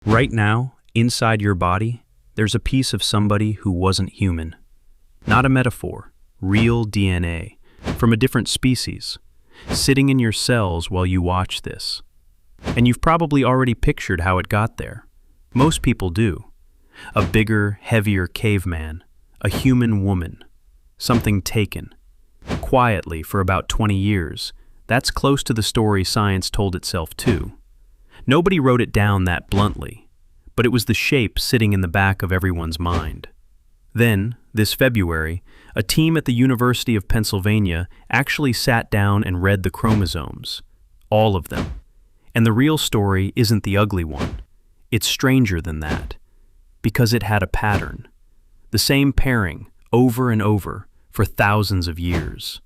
Right now, inside your body, there's a piece of somebody who wasn't human. Not a metaphor, real DNA, from a different species, sitting in your cells while you watch this. And you've probably already pictured how it got there. Most people do. A bigger, heavier caveman, a human woman, something taken. Quietly for about 20 years, that's close to the story science told itself too. Nobody wrote it down that bluntly, but it was the shape sitting in the back of everyone's mind. Then, this February, a team at the University of Pennsylvania actually sat down and read the chromosomes. All of them. And the real story isn't the ugly one. It's stranger than that. Because it had a pattern. The same pairing, over and over, for thousands of years.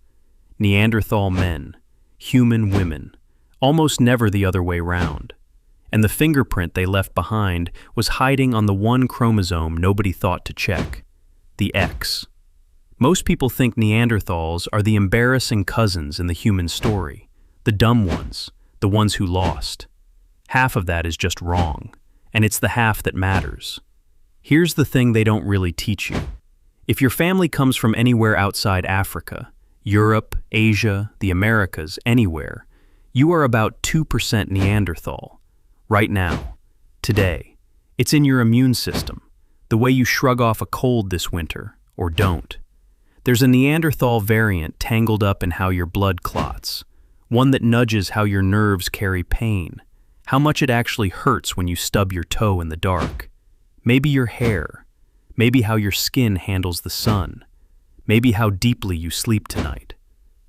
Neanderthal men, human women, almost never the other way round. And the fingerprint they left behind was hiding on the one chromosome nobody thought to check, the X. Most people think Neanderthals are the embarrassing cousins in the human story, the dumb ones, the ones who lost. Half of that is just wrong, and it's the half that matters. Here's the thing they don't really teach you. If your family comes from anywhere outside Africa, Europe, Asia, the Americas, anywhere, you are about 2% Neanderthal. Right now, today. It's in your immune system, the way you shrug off a cold this winter, or don't. There's a Neanderthal variant tangled up in how your blood clots, one that nudges how your nerves carry pain, how much it actually hurts when you stub your toe in the dark. Maybe your hair, maybe how your skin handles the sun, maybe how deeply you sleep tonight.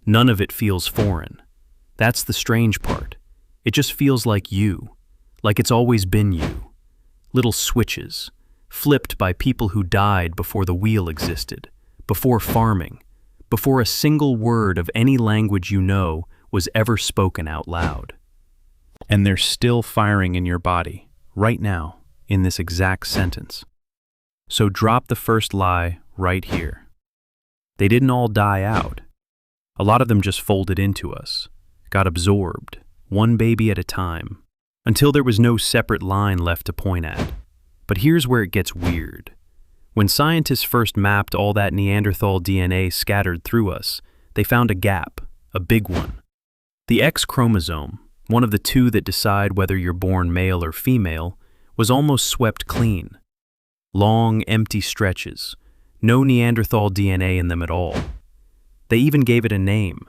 None of it feels foreign. That's the strange part. It just feels like you. Like it's always been you. Little switches, flipped by people who died before the wheel existed, before farming, before a single word of any language you know was ever spoken out loud. And they're still firing in your body, right now, in this exact sentence. So drop the first lie right here. They didn't all die out. A lot of them just folded into us, got absorbed, one baby at a time, until there was no separate line left to point at. But here's where it gets weird. When scientists first mapped all that Neanderthal DNA scattered through us, they found a gap, a big one. The X chromosome, one of the two that decide whether you're born male or female, was almost swept clean. Long, empty stretches, no Neanderthal DNA in them at all. They even gave it a name,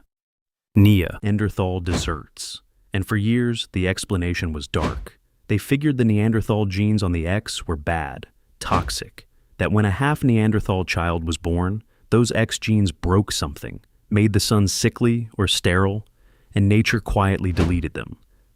Neanderthal deserts. And for years, the explanation was dark. They figured the Neanderthal genes on the X were bad, toxic, that when a half Neanderthal child was born, those X genes broke something, made the son sickly or sterile, and nature quietly deleted them.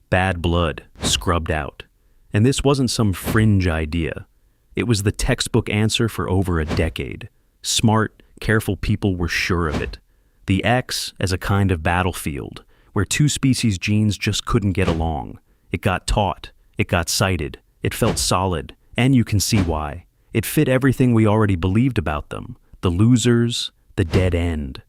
Bad blood, scrubbed out. And this wasn't some fringe idea. It was the textbook answer for over a decade. Smart, careful people were sure of it. The X as a kind of battlefield, where two species genes just couldn't get along. It got taught, it got cited, it felt solid, and you can see why. It fit everything we already believed about them. The losers, the dead end.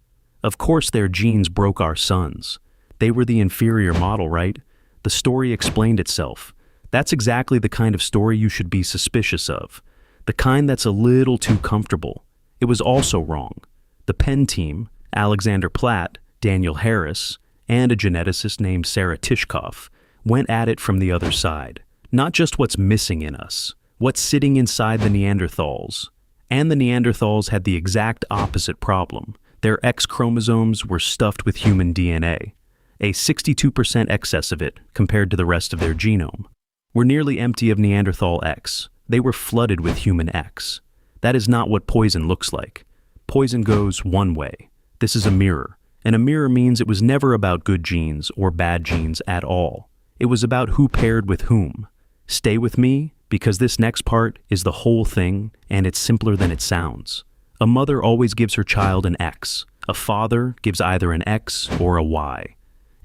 Of course their genes broke our sons. They were the inferior model, right? The story explained itself. That's exactly the kind of story you should be suspicious of. The kind that's a little too comfortable. It was also wrong. The Penn team, Alexander Platt, Daniel Harris, and a geneticist named Tishkoff, went at it from the other side. Not just what's missing in us, what's sitting inside the Neanderthals. And the Neanderthals had the exact opposite problem. Their X chromosomes were stuffed with human DNA, a 62% excess of it compared to the rest of their genome. Were nearly empty of Neanderthal X. They were flooded with human X. That is not what poison looks like. Poison goes one way. This is a mirror. And a mirror means it was never about good genes or bad genes at all. It was about who paired with whom. Stay with me, because this next part is the whole thing, and it's simpler than it sounds. A mother always gives her child an X. A father gives either an X or a Y.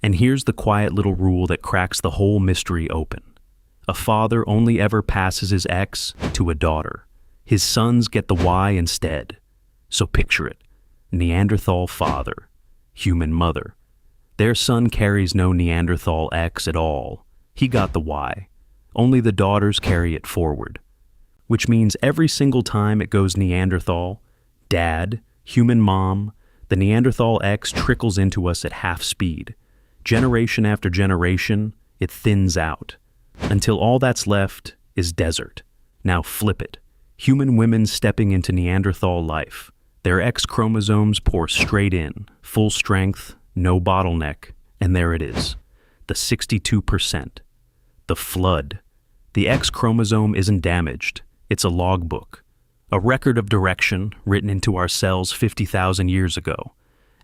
And here's the quiet little rule that cracks the whole mystery open. A father only ever passes his X to a daughter. His sons get the Y instead. So picture it. Neanderthal father. Human mother. Their son carries no Neanderthal X at all. He got the Y. only the daughters carry it forward. Which means every single time it goes Neanderthal, dad, human mom, the Neanderthal X trickles into us at half speed. Generation after generation, it thins out, until all that's left is desert. Now flip it. Human women stepping into Neanderthal life. Their X chromosomes pour straight in, full strength, no bottleneck, and there it is. The 62%. The flood. The X chromosome isn't damaged. It's a logbook. A record of direction written into our cells 50,000 years ago.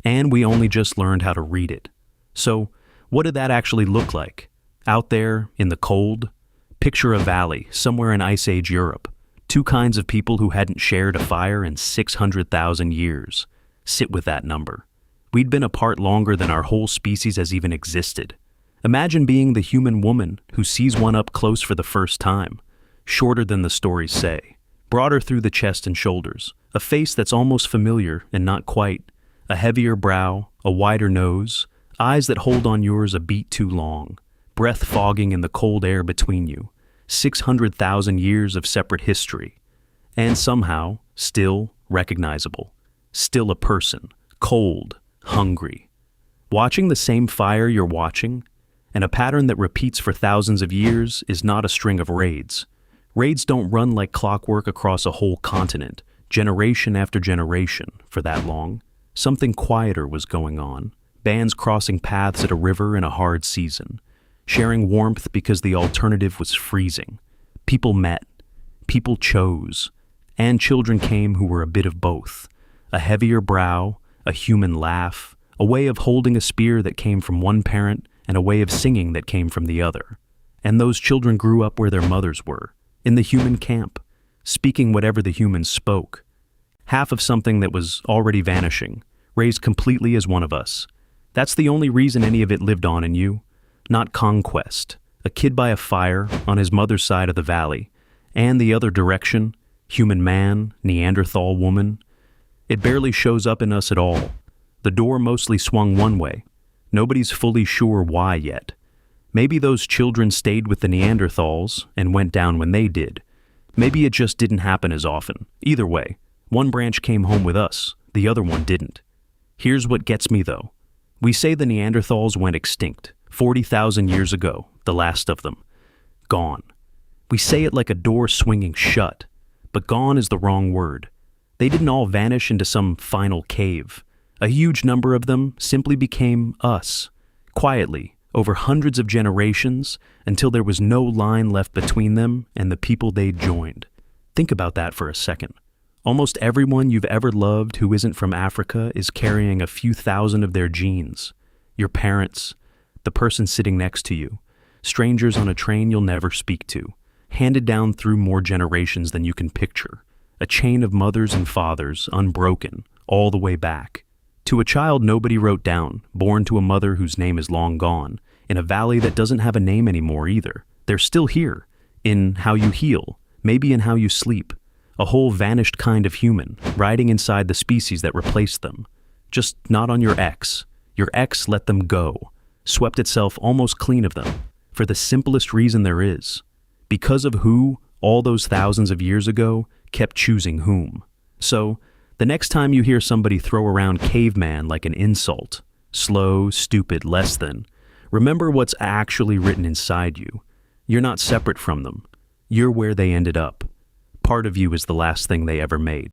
And we only just learned how to read it. So, what did that actually look like? Out there, in the cold? Picture a valley, somewhere in Ice Age Europe. Two kinds of people who hadn't shared a fire in 600,000 years. Sit with that number. We'd been apart longer than our whole species has even existed. Imagine being the human woman who sees one up close for the first time. Shorter than the stories say. Broader through the chest and shoulders. A face that's almost familiar and not quite. A heavier brow, a wider nose. Eyes that hold on yours a beat too long. Breath fogging in the cold air between you. 600,000 years of separate history. And somehow, still recognizable. Still a person. Cold. Hungry. Watching the same fire you're watching, and a pattern that repeats for thousands of years, is not a string of raids. Raids don't run like clockwork across a whole continent, generation after generation, for that long. Something quieter was going on. Bands crossing paths at a river in a hard season. Sharing warmth because the alternative was freezing. People met. People chose. And children came who were a bit of both. A heavier brow, a human laugh, a way of holding a spear that came from one parent, and a way of singing that came from the other. And those children grew up where their mothers were, in the human camp, speaking whatever the humans spoke. Half of something that was already vanishing, raised completely as one of us. That's the only reason any of it lived on in you. Not conquest, a kid by a fire on his mother's side of the valley, and the other direction, human man, Neanderthal woman. It barely shows up in us at all. The door mostly swung one way. Nobody's fully sure why yet. Maybe those children stayed with the Neanderthals and went down when they did. Maybe it just didn't happen as often. Either way, one branch came home with us, the other one didn't. Here's what gets me though. We say the Neanderthals went extinct. 40,000 years ago, the last of them. Gone. We say it like a door swinging shut, but gone is the wrong word. They didn't all vanish into some final cave. A huge number of them simply became us, quietly, over hundreds of generations, until there was no line left between them and the people they'd joined. Think about that for a second. Almost everyone you've ever loved who isn't from Africa is carrying a few thousand of their genes. Your parents, the person sitting next to you, strangers on a train you'll never speak to, handed down through more generations than you can picture, a chain of mothers and fathers, unbroken, all the way back. To a child nobody wrote down, born to a mother whose name is long gone, in a valley that doesn't have a name anymore either. They're still here, in how you heal, maybe in how you sleep, a whole vanished kind of human, riding inside the species that replaced them. Just not on your X. Your X let them go. Swept itself almost clean of them, for the simplest reason there is. Because of who, all those thousands of years ago, kept choosing whom. So, the next time you hear somebody throw around caveman like an insult, slow, stupid, less than, remember what's actually written inside you. You're not separate from them. You're where they ended up. Part of you is the last thing they ever made.